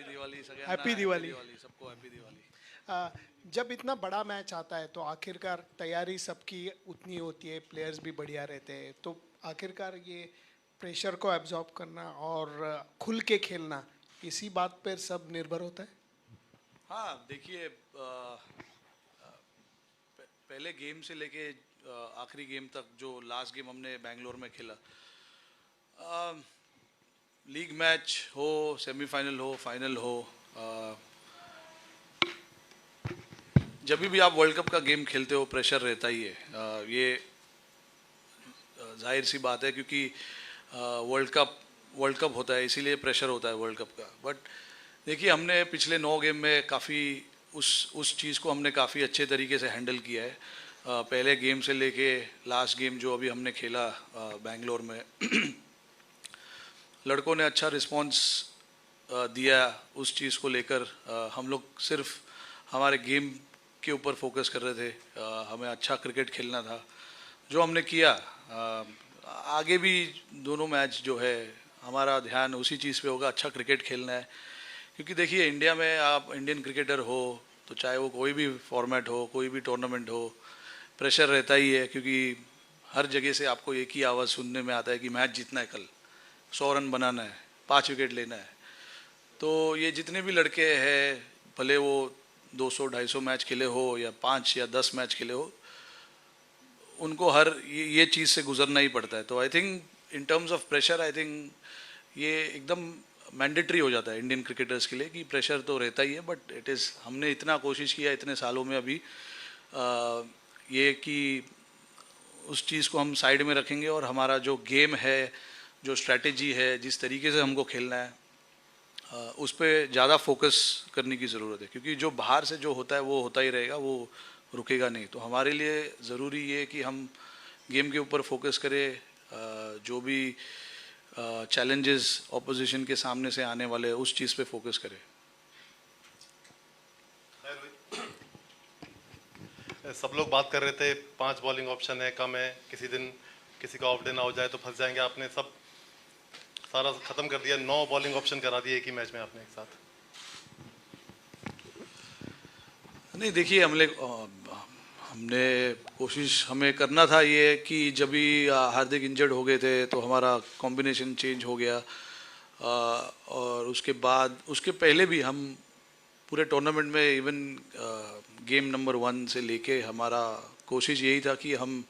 Happy Diwali. सबको happy Diwali. जब इतना बड़ा मैच आता है तो आखिरकार तैयारी सबकी उतनी होती है, प्लेयर्स भी बढ़िया रहते हैं, तो आखिरकार ये प्रेशर को एब्जॉर्ब करना और खुल के खेलना, इसी बात पर सब निर्भर होता है। हाँ देखिए, पहले गेम से लेके आखिरी गेम तक, जो लास्ट गेम हमने बैंगलोर में खेला, लीग मैच हो, सेमीफाइनल हो, फाइनल हो, जब भी आप वर्ल्ड कप का गेम खेलते हो प्रेशर रहता ही है। ये जाहिर सी बात है, क्योंकि वर्ल्ड कप होता है, इसीलिए प्रेशर होता है वर्ल्ड कप का। बट देखिए, हमने पिछले 9 गेम में काफ़ी उस चीज़ को हमने काफ़ी अच्छे तरीके से हैंडल किया है। पहले गेम से लेके लास्ट गेम जो अभी हमने खेला बैंगलोर में लड़कों ने अच्छा रिस्पांस दिया उस चीज़ को लेकर। हम लोग सिर्फ हमारे गेम के ऊपर फोकस कर रहे थे, हमें अच्छा क्रिकेट खेलना था, जो हमने किया। आगे भी दोनों मैच जो है हमारा ध्यान उसी चीज़ पे होगा, अच्छा क्रिकेट खेलना है। क्योंकि देखिए, इंडिया में आप इंडियन क्रिकेटर हो तो चाहे वो कोई भी फॉर्मेट हो, कोई भी टूर्नामेंट हो, प्रेशर रहता ही है। क्योंकि हर जगह से आपको एक ही आवाज़ सुनने में आता है कि मैच जीतना है, कल 100 रन बनाना है, 5 विकेट लेना है। तो ये जितने भी लड़के हैं, भले वो 200-250 मैच खेले हो या 5 या 10 मैच खेले हो, उनको हर ये चीज़ से गुजरना ही पड़ता है। तो I think in terms of pressure, I think ये एकदम मैंडेटरी हो जाता है इंडियन क्रिकेटर्स के लिए कि प्रेशर तो रहता ही है। बट इट इज़, हमने इतना कोशिश किया इतने सालों में अभी ये कि उस चीज़ को हम साइड में रखेंगे और हमारा जो गेम है, जो स्ट्रैटेजी है, जिस तरीके से हमको खेलना है, उस पर ज़्यादा फोकस करने की ज़रूरत है। क्योंकि जो बाहर से जो होता है वो होता ही रहेगा, वो रुकेगा नहीं। तो हमारे लिए ज़रूरी ये है कि हम गेम के ऊपर फोकस करें, जो भी चैलेंजेस ऑपोजिशन के सामने से आने वाले उस चीज़ पे फोकस करें। सब लोग बात कर रहे थे 5 बॉलिंग ऑप्शन है, कम है, किसी दिन किसी का ऑफ डे ना हो जाए तो फंस जाएंगे। आपने सब सारा खत्म कर दिया, 9 बॉलिंग ऑप्शन करा दिए एक ही मैच में आपने एक साथ। नहीं देखिए, हमने कोशिश हमें करना था ये कि जब भी हार्दिक इंजर्ड हो गए थे तो हमारा कॉम्बिनेशन चेंज हो गया। और उसके बाद, उसके पहले भी हम पूरे टूर्नामेंट में, इवन गेम नंबर 1 से लेके हमारा कोशिश यही था कि हम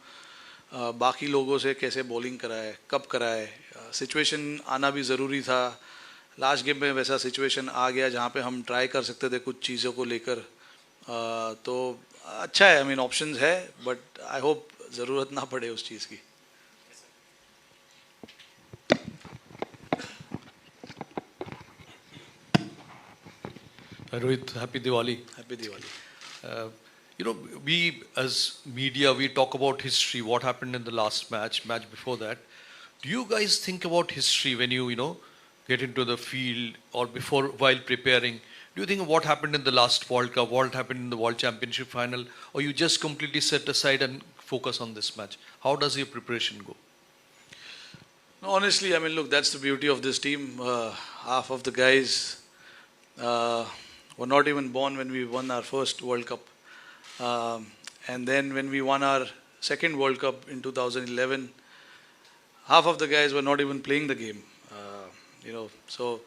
बाकी लोगों से कैसे बॉलिंग कराए, कब कराए, सिचुएशन आना भी ज़रूरी था। लास्ट गेम में वैसा सिचुएशन आ गया जहाँ पे हम ट्राई कर सकते थे कुछ चीज़ों को लेकर। तो अच्छा है, आई मीन ऑप्शंस है, बट आई होप ज़रूरत ना पड़े उस चीज़ की। Rohit, happy Diwali. Happy Diwali. We as media, we talk about history, what happened in the last match before that. Do you guys think about history when you get into the field or before, while preparing? Do you think of what happened in the last World Cup, what happened in the World Championship final, or you just completely set aside and focus on this match? How does your preparation go? No, honestly, I mean, look, that's the beauty of this team. Half of the guys were not even born when we won our first World Cup. And then when we won our second World Cup in 2011, half of the guys were not even playing the game. So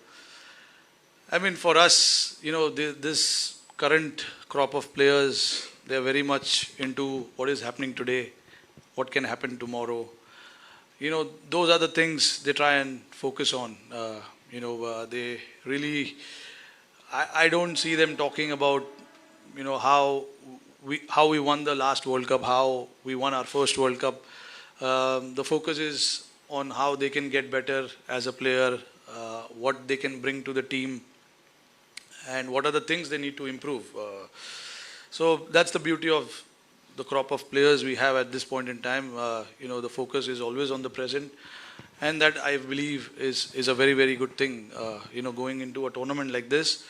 I mean, for us, this current crop of players, they're very much into what is happening today, what can happen tomorrow. Those are the things they try and focus on. They really, I don't see them talking about, how we won the last World Cup, how we won our first World Cup. The focus is on how they can get better as a player, what they can bring to the team, and what are the things they need to improve. So that's the beauty of the crop of players we have at this point in time. The focus is always on the present, and that I believe is a very, very good thing. Going into a tournament like this,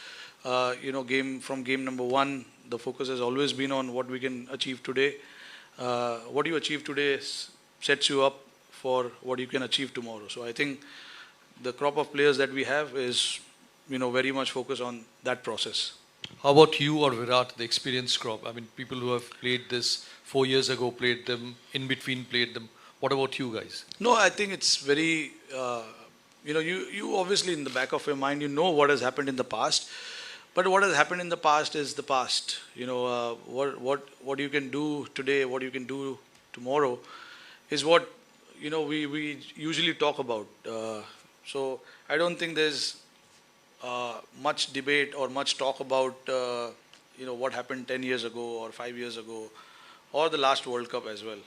game number 1, the focus has always been on what we can achieve today. What you achieve today sets you up for what you can achieve tomorrow. So I think the crop of players that we have is very much focus on that process. How about you or Virat, the experienced crop? I mean, people who have played this 4 years ago, played them, in between played them. What about you guys? No, I think it's very, you obviously in the back of your mind, you know what has happened in the past. But what has happened in the past is the past. What you can do today, what you can do tomorrow is what, we usually talk about. So I don't think there's much debate or much talk about, what happened 10 years ago or 5 years ago or the last World Cup as well.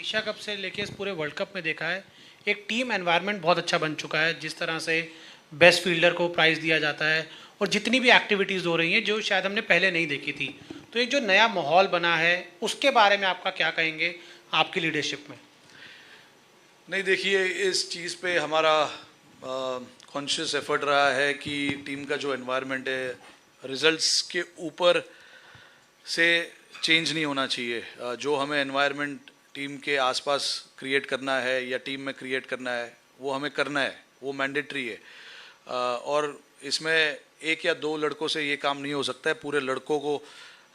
Asia cup से लेके इस पूरे world cup में देखा है एक team environment बहुत अच्छा बन चुका है, जिस तरह से बेस्ट फील्डर को प्राइज़ दिया जाता है और जितनी भी एक्टिविटीज़ हो रही हैं जो शायद हमने पहले नहीं देखी थी, तो एक जो नया माहौल बना है उसके बारे में आपका क्या कहेंगे आपकी लीडरशिप में? नहीं, देखिए, इस चीज़ पे हमारा कॉन्शियस एफर्ट रहा है कि टीम का जो एनवायरनमेंट है रिजल्ट्स के ऊपर से चेंज नहीं होना चाहिए. जो हमें एनवायरनमेंट टीम के आसपास क्रिएट करना है या टीम में क्रिएट करना है वो हमें करना है, वो मैंडेटरी है. और इसमें एक या दो लड़कों से ये काम नहीं हो सकता है, पूरे लड़कों को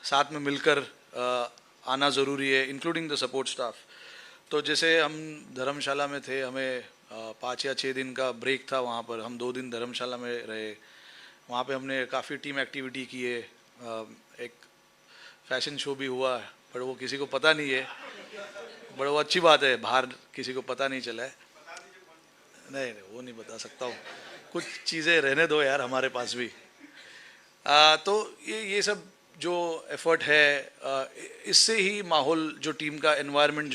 साथ में मिलकर आना ज़रूरी है, इंक्लूडिंग द सपोर्ट स्टाफ. तो जैसे हम धर्मशाला में थे, हमें 5 या 6 दिन का ब्रेक था, वहाँ पर हम 2 दिन धर्मशाला में रहे. वहाँ पे हमने काफ़ी टीम एक्टिविटी की है. एक फैशन शो भी हुआ, पर वो किसी को पता नहीं है, बड़ा वो अच्छी बात है, बाहर किसी को पता नहीं चला है. नहीं, वो नहीं बता सकता हूँ, कुछ चीज़ें रहने दो यार हमारे पास भी. तो ये सब जो एफर्ट है, इससे ही माहौल, जो टीम का एनवायरनमेंट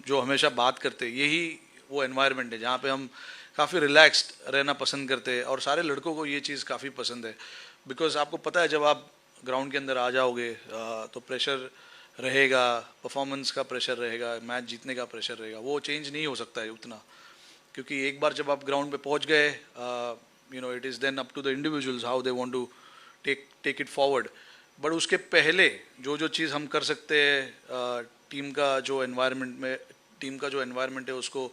जो हमेशा बात करते, यही वो एनवायरनमेंट है जहाँ पे हम काफ़ी रिलैक्स्ड रहना पसंद करते हैं. और सारे लड़कों को ये चीज़ काफ़ी पसंद है, बिकॉज आपको पता है जब आप ग्राउंड के अंदर आ जाओगे तो प्रेशर रहेगा, परफॉर्मेंस का प्रेशर रहेगा, मैच जीतने का प्रेशर रहेगा, वो चेंज नहीं हो सकता है उतना, क्योंकि एक बार जब आप ग्राउंड पे पहुंच गए, it is then up to the individuals how they want to take it forward. But उसके पहले जो चीज़ हम कर सकते हैं टीम का जो एनवायरनमेंट है उसको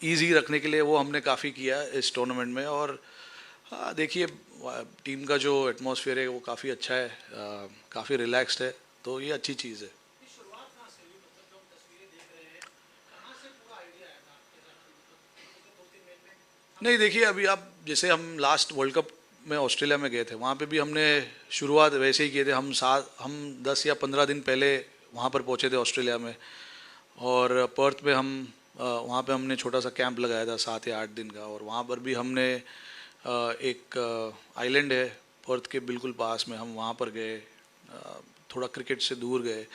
ईजी रखने के लिए, वो हमने काफ़ी किया इस टूर्नामेंट में. और देखिए, टीम का जो एटमॉस्फेयर है वो काफ़ी अच्छा है, काफ़ी रिलैक्स्ड है, तो ये अच्छी चीज़ है. नहीं, देखिए, अभी आप जैसे हम लास्ट वर्ल्ड कप में ऑस्ट्रेलिया में गए थे, वहाँ पे भी हमने शुरुआत वैसे ही किए थे. हम 10 या 15 दिन पहले वहाँ पर पहुँचे थे ऑस्ट्रेलिया में, और पर्थ में वहाँ पे हमने छोटा सा कैंप लगाया था 7 या 8 दिन का. और वहाँ पर भी हमने एक आइलैंड है पर्थ के बिल्कुल पास में, हम वहाँ पर गए, थोड़ा क्रिकेट से दूर गए.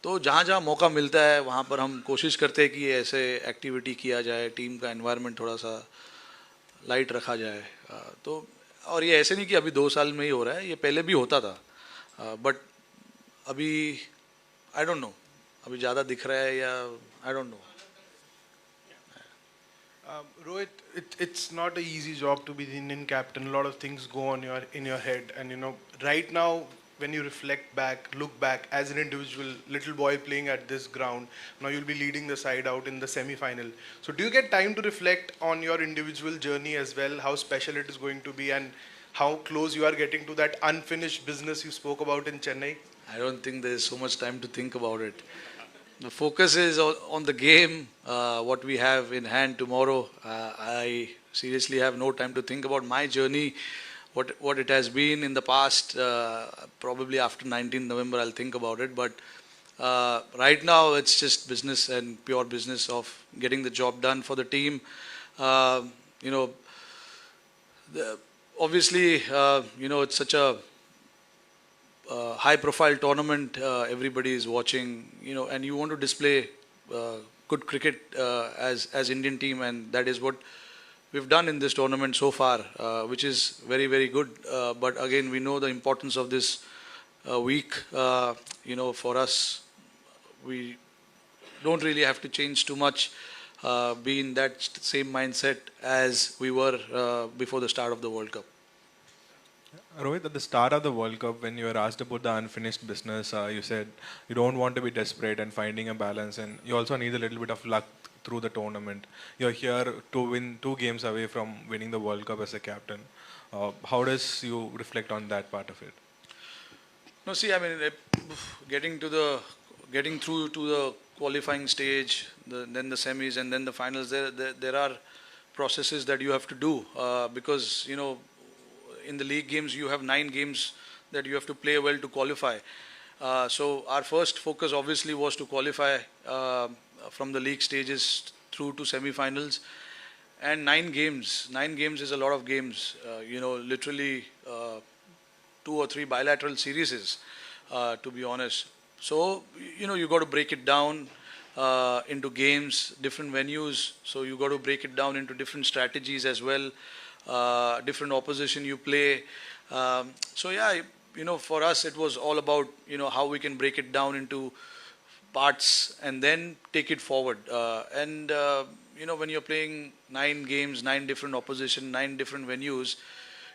तो जहाँ जहाँ मौका मिलता है वहाँ पर हम कोशिश करते हैं कि ऐसे एक्टिविटी किया जाए, टीम का एनवायरनमेंट थोड़ा सा लाइट रखा जाए. तो और ये ऐसे नहीं कि अभी 2 साल में ही हो रहा है, ये पहले भी होता था, बट अभी आई डोंट नो, अभी ज़्यादा दिख रहा है या I don't know. Rohit, it's not an easy job to be the Indian captain. A lot of things go on in your head, and right now, when you reflect back, look back as an individual, little boy playing at this ground, now you'll be leading the side out in the semi-final. So, do you get time to reflect on your individual journey as well, how special it is going to be, and how close you are getting to that unfinished business you spoke about in Chennai? I don't think there is so much time to think about it. The focus is on the game, what we have in hand tomorrow. I seriously have no time to think about my journey, what it has been in the past. Probably after 19th November I'll think about it. But right now it's just business and pure business of getting the job done for the team. Obviously, it's such a high-profile tournament. Everybody is watching, and you want to display good cricket as Indian team, and that is what we've done in this tournament so far, which is very, very good. But again, we know the importance of this week. For us, we don't really have to change too much. Be in that same mindset as we were before the start of the World Cup. Rohit, at the start of the World Cup, when you were asked about the unfinished business, you said you don't want to be desperate and finding a balance, and you also need a little bit of luck through the tournament. You're here to win 2 games away from winning the World Cup as a captain. How does you reflect on that part of it? No, see, I mean, getting through to the qualifying stage, then the semis, and then the finals. There are processes that you have to do because in the league games you have 9 games that you have to play well to qualify. So our first focus obviously was to qualify from the league stages through to semi-finals. And 9 games is a lot of games. Literally 2 or 3 bilateral series, to be honest. So you got to break it down into games, different venues. So you got to break it down into different strategies as well, different opposition you play. So yeah, for us it was all about how we can break it down into parts and then take it forward. And when you're playing 9 games, 9 different opposition, 9 different venues,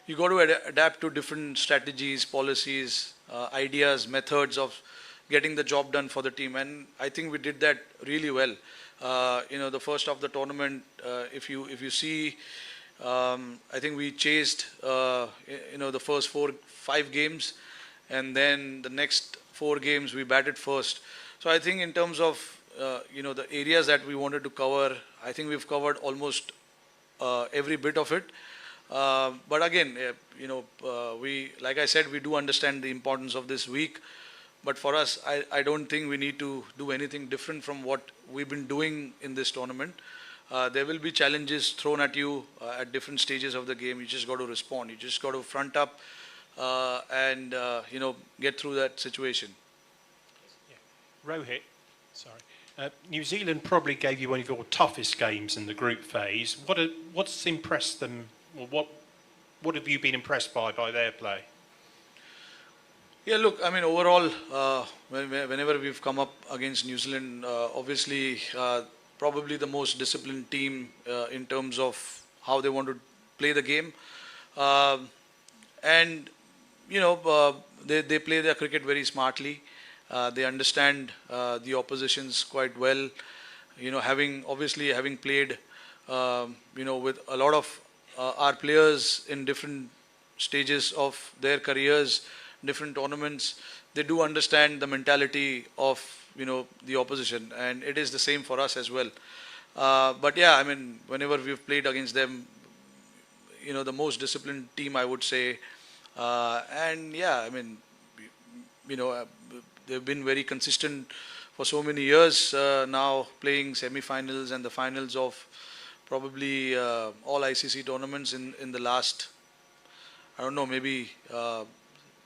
you got to adapt to different strategies, policies, ideas, methods of getting the job done for the team. And I think we did that really well. The first of the tournament, if you see, I think we chased the first 5 games, and then the next 4 games we batted first. So I think in terms of the areas that we wanted to cover, I think we've covered almost every bit of it. But again, we, like I said, we do understand the importance of this week. But for us, I don't think we need to do anything different from what we've been doing in this tournament. There will be challenges thrown at you at different stages of the game. You just got to respond. You just got to front up and get through that situation. Rohit, sorry. New Zealand probably gave you one of your toughest games in the group phase. What's impressed them, or what have you been impressed by their play? Yeah, look, I mean, overall, whenever we've come up against New Zealand, obviously, probably the most disciplined team in terms of how they want to play the game. And, they play their cricket very smartly. They understand the oppositions quite well. Having played, with a lot of our players in different stages of their careers, different tournaments, they do understand the mentality of the opposition, and it is the same for us as well. But yeah, I mean, whenever we've played against them, the most disciplined team, I would say. And yeah, I mean, they've been very consistent for so many years now, playing semi-finals and the finals of probably all ICC tournaments in the last, I don't know, maybe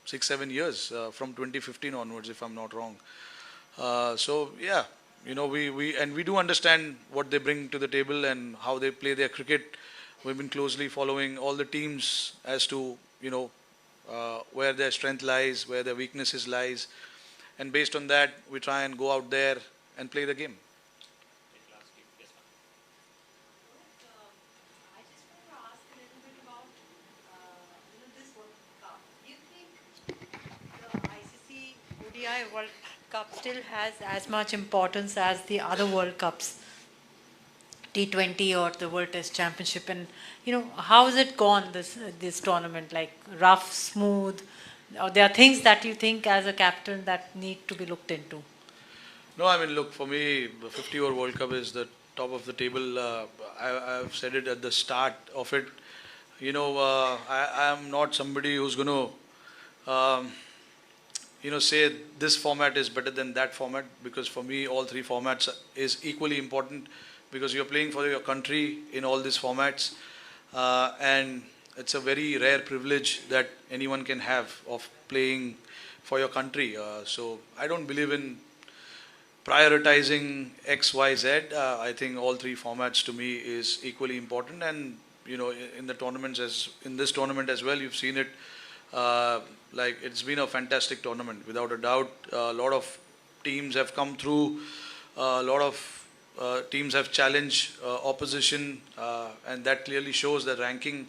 6-7 years, from 2015 onwards, if I'm not wrong. So yeah, we do understand what they bring to the table and how they play their cricket. We've been closely following all the teams as to where their strength lies, where their weaknesses lies, and based on that, we try and go out there and play the game. I just want to ask a little bit about this World Cup. Do you think the ICC ODI World Cup still has as much importance as the other World Cups, T20 or the World Test Championship? And how has it gone, this tournament? Like rough, smooth? Or there are things that you think as a captain that need to be looked into? No, I mean, look, for me, the 50-over World Cup is the top of the table. I've said it at the start of it. I am not somebody who's going to, say this format is better than that format, because for me, all 3 formats is equally important, because you're playing for your country in all these formats. And it's a very rare privilege that anyone can have of playing for your country. So I don't believe in prioritizing X, Y, Z. I think all 3 formats to me is equally important. And in the tournaments, in this tournament as well, you've seen it. Like, it's been a fantastic tournament without a doubt. A lot of teams have come through. A lot of teams have challenged opposition, and that clearly shows that ranking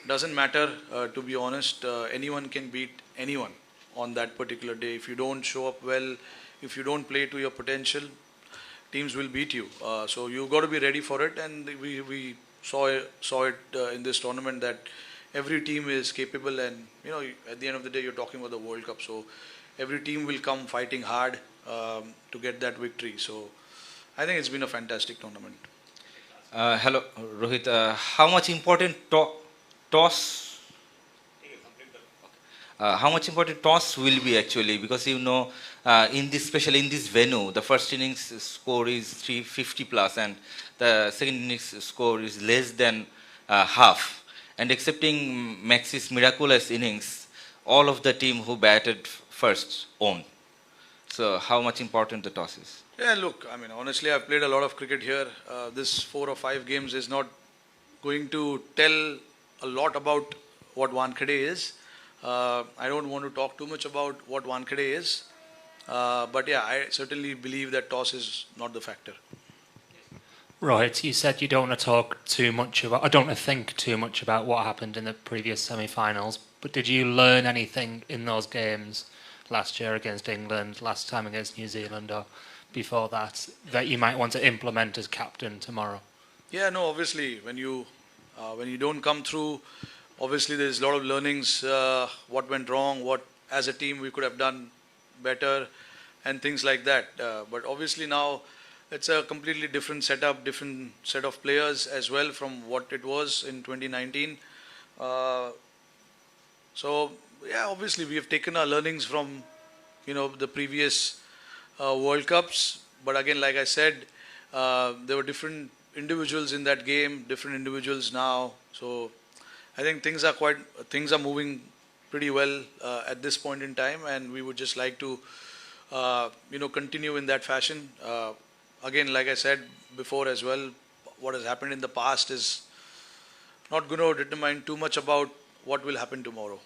doesn't matter, to be honest. Anyone can beat anyone on that particular day. If you don't show up well, if you don't play to your potential, teams will beat you. So you've got to be ready for it. And we saw it in this tournament that every team is capable. And at the end of the day, you're talking about the World Cup. So every team will come fighting hard to get that victory. So I think it's been a fantastic tournament. Hello, Rohit. How much important toss? How much important toss will be actually? Because especially in this venue, the first innings score is 350 plus, and the second innings score is less than half. And excepting Max's miraculous innings, all of the team who batted first won. So how much important the toss is? Yeah, look, I mean, honestly, I've played a lot of cricket here. This 4 or 5 games is not going to tell a lot about what Wankhede is. I don't want to talk too much about what Wankhede is. But yeah, I certainly believe that toss is not the factor. Right, you said you don't want to talk too much about, I don't want to think too much about what happened in the previous semi-finals, but did you learn anything in those games last year against England, last time against New Zealand, or before that you might want to implement as captain tomorrow? Yeah, no, obviously, when you don't come through, obviously there's a lot of learnings, what went wrong, what as a team we could have done better, and things like that. But obviously now it's a completely different setup, different set of players as well from what it was in 2019. So yeah, obviously we have taken our learnings from the previous World Cups. But again, like I said, there were different individuals in that game, different individuals now. So I think things are moving pretty well at this point in time, and we would just like to continue in that fashion. Again, like I said before as well, what has happened in the past is not going to determine too much about what will happen tomorrow.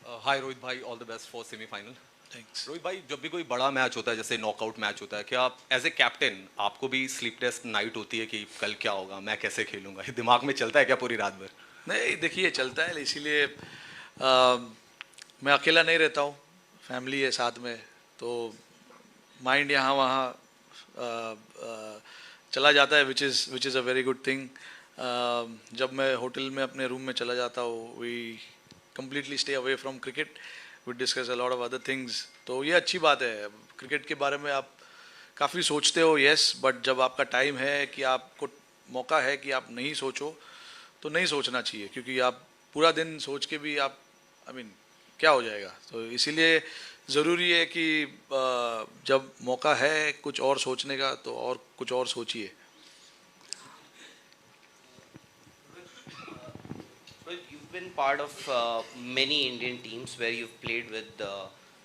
Hi Rohit bhai, all the best for semi-final. Thanks. Rohit भाई, जब भी कोई बड़ा match होता है, जैसे knockout match होता है, क्या आप एज ए कैप्टन आपको भी स्लीपलेस नाइट होती है कि कल क्या होगा, मैं कैसे खेलूंगा, ये दिमाग में चलता है क्या पूरी रात भर? नहीं, देखिए चलता है, इसीलिए मैं अकेला नहीं रहता हूँ, फैमिली है साथ में, तो माइंड यहाँ वहाँ चला जाता है, which is a very good thing. जब मैं होटल में अपने रूम में चला जाता हूँ, we completely stay away from cricket. We discuss a lot of other things. तो ये अच्छी बात है. क्रिकेट के बारे में आप काफ़ी सोचते हो, yes, बट जब आपका टाइम है कि आपको मौका है कि आप नहीं सोचो, तो नहीं सोचना चाहिए, क्योंकि आप पूरा दिन सोच के भी आप क्या हो जाएगा. तो इसीलिए ज़रूरी है कि जब मौका है कुछ और सोचने का, तो और कुछ और सोचिए. Been part of many Indian teams where you've played with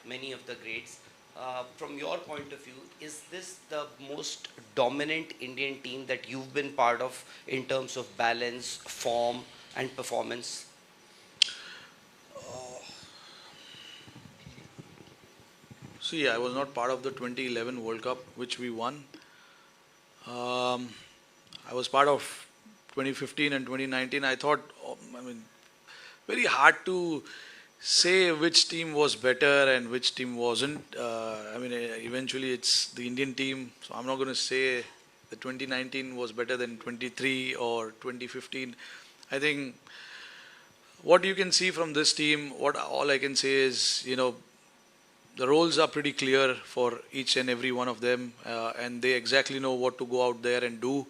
many of the greats. From your point of view, is this the most dominant Indian team that you've been part of in terms of balance, form and performance? See, I was not part of the 2011 World Cup, which we won. I was part of 2015 and 2019. I thought, very hard to say which team was better and which team wasn't. Eventually it's the Indian team, so I'm not going to say that 2019 was better than 23 or 2015. I think what you can see from this team, all I can say is, the roles are pretty clear for each and every one of them, and they exactly know what to go out there and do,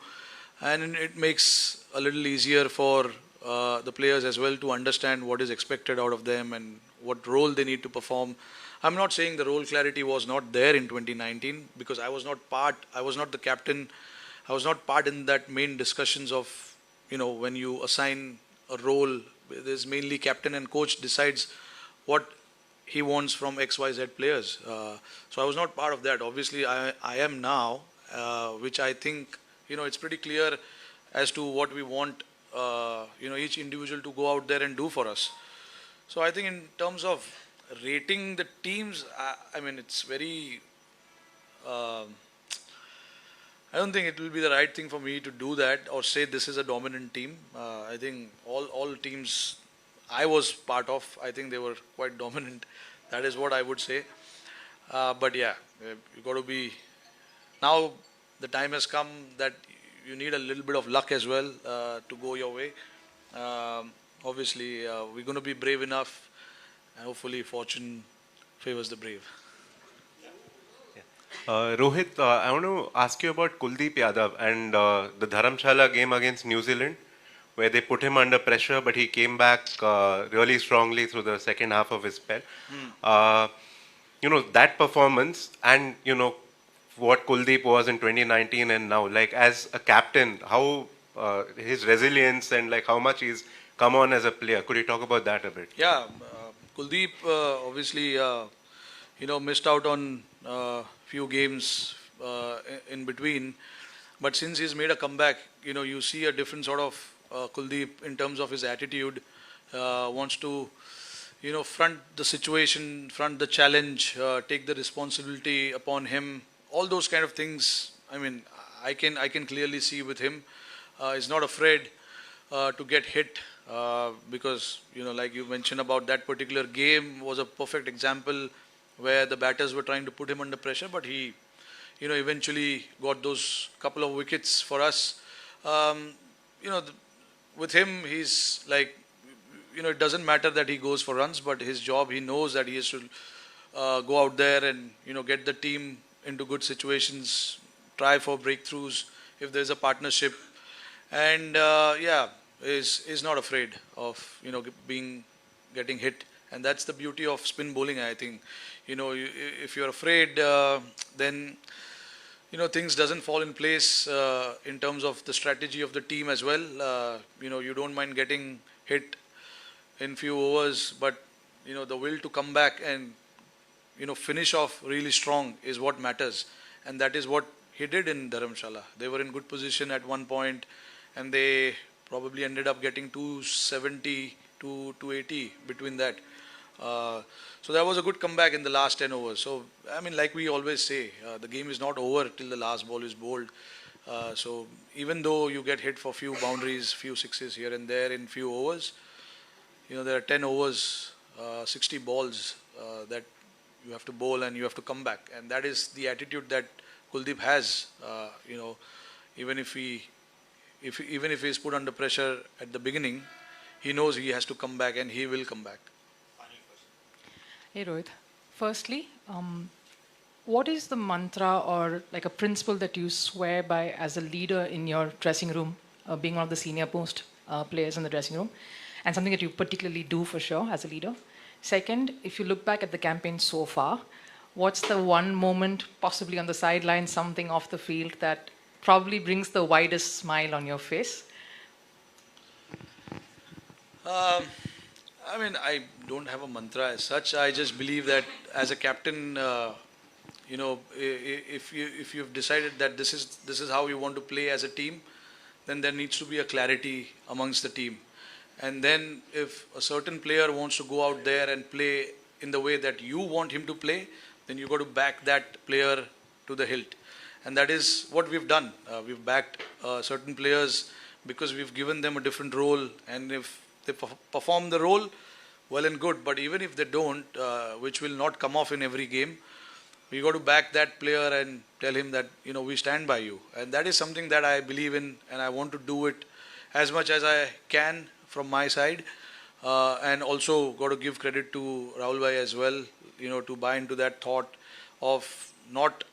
and it makes a little easier for the players as well to understand what is expected out of them and what role they need to perform. I'm not saying the role clarity was not there in 2019, because I was not the captain, I was not part in that main discussions of, when you assign a role, there's mainly captain and coach decides what he wants from XYZ players. So I was not part of that. Obviously I am now, which I think, it's pretty clear as to what we want each individual to go out there and do for us. So I think in terms of rating the teams, it's very, I don't think it will be the right thing for me to do that or say this is a dominant team. I think all teams I was part of, I think they were quite dominant. That is what I would say. But yeah, you got to be. Now the time has come that you need a little bit of luck as well to go your way. Obviously, we're going to be brave enough, and hopefully, fortune favors the brave. Rohit, I want to ask you about Kuldeep Yadav and the Dharamshala game against New Zealand, where they put him under pressure, but he came back really strongly through the second half of his spell. That performance and, what Kuldeep was in 2019 and now, like as a captain, how his resilience and like how much he's come on as a player. Could you talk about that a bit? Yeah, Kuldeep obviously, missed out on few games in between, but since he's made a comeback, you see a different sort of Kuldeep in terms of his attitude. Wants to, front the situation, front the challenge, take the responsibility upon him. All those kind of things. I mean, I can clearly see with him. He's not afraid to get hit because like you mentioned about that particular game was a perfect example where the batters were trying to put him under pressure, but he, eventually got those couple of wickets for us. With him, he's like, it doesn't matter that he goes for runs, but his job, he knows that he has to go out there and, get the team into good situations, try for breakthroughs if there's a partnership. And is not afraid of, getting hit. And that's the beauty of spin bowling, I think. If you're afraid, then things doesn't fall in place in terms of the strategy of the team as well. You don't mind getting hit in few overs, but the will to come back and finish off really strong is what matters, and that is what he did in Dharamshala. They were in good position at one point, and they probably ended up getting 270 to 280 between that. So that was a good comeback in the last 10 overs. So, I mean, like we always say, the game is not over till the last ball is bowled. So even though you get hit for few boundaries, few sixes here and there in few overs, there are 10 overs, 60 balls that you have to bowl and you have to come back. And that is the attitude that Kuldeep has. Even if he is put under pressure at the beginning, he knows he has to come back and he will come back. Hey Rohit, firstly, what is the mantra or like a principle that you swear by as a leader in your dressing room, being one of the senior most players in the dressing room, and something that you particularly do for sure as a leader? Second, if you look back at the campaign so far, what's the one moment, possibly on the sideline, something off the field that probably brings the widest smile on your face? I mean, I don't have a mantra as such. I just believe that as a captain, if you've decided that this is how you want to play as a team, then there needs to be a clarity amongst the team. And then if a certain player wants to go out there and play in the way that you want him to play, then you got to back that player to the hilt. And that is what we've done. We've backed certain players because we've given them a different role. And if they perform the role, well and good. But even if they don't, which will not come off in every game, we got to back that player and tell him that, we stand by you. And that is something that I believe in, and I want to do it as much as I can from my side. And also got to give credit to Rahul Bhai as well, to buy into that thought of not,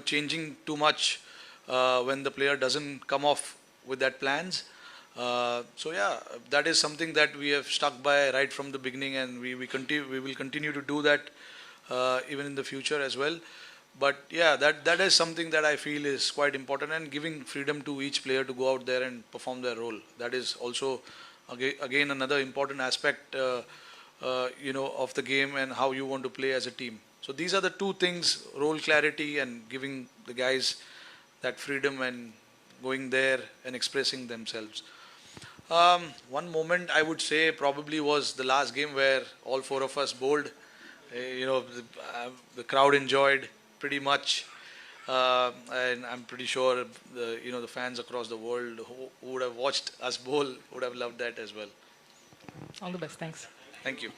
changing too much when the player doesn't come off with that plans. So yeah, that is something that we have stuck by right from the beginning, and we will continue to do that even in the future as well. But yeah, that is something that I feel is quite important, and giving freedom to each player to go out there and perform their role. That is also again another important aspect of the game and how you want to play as a team. So these are the two things: role clarity and giving the guys that freedom and going there and expressing themselves. One moment I would say probably was the last game where all four of us bowled. The crowd enjoyed pretty much. and I'm pretty sure the fans across the world who would have watched us bowl would have loved that as well. All the best. Thanks. Thank you.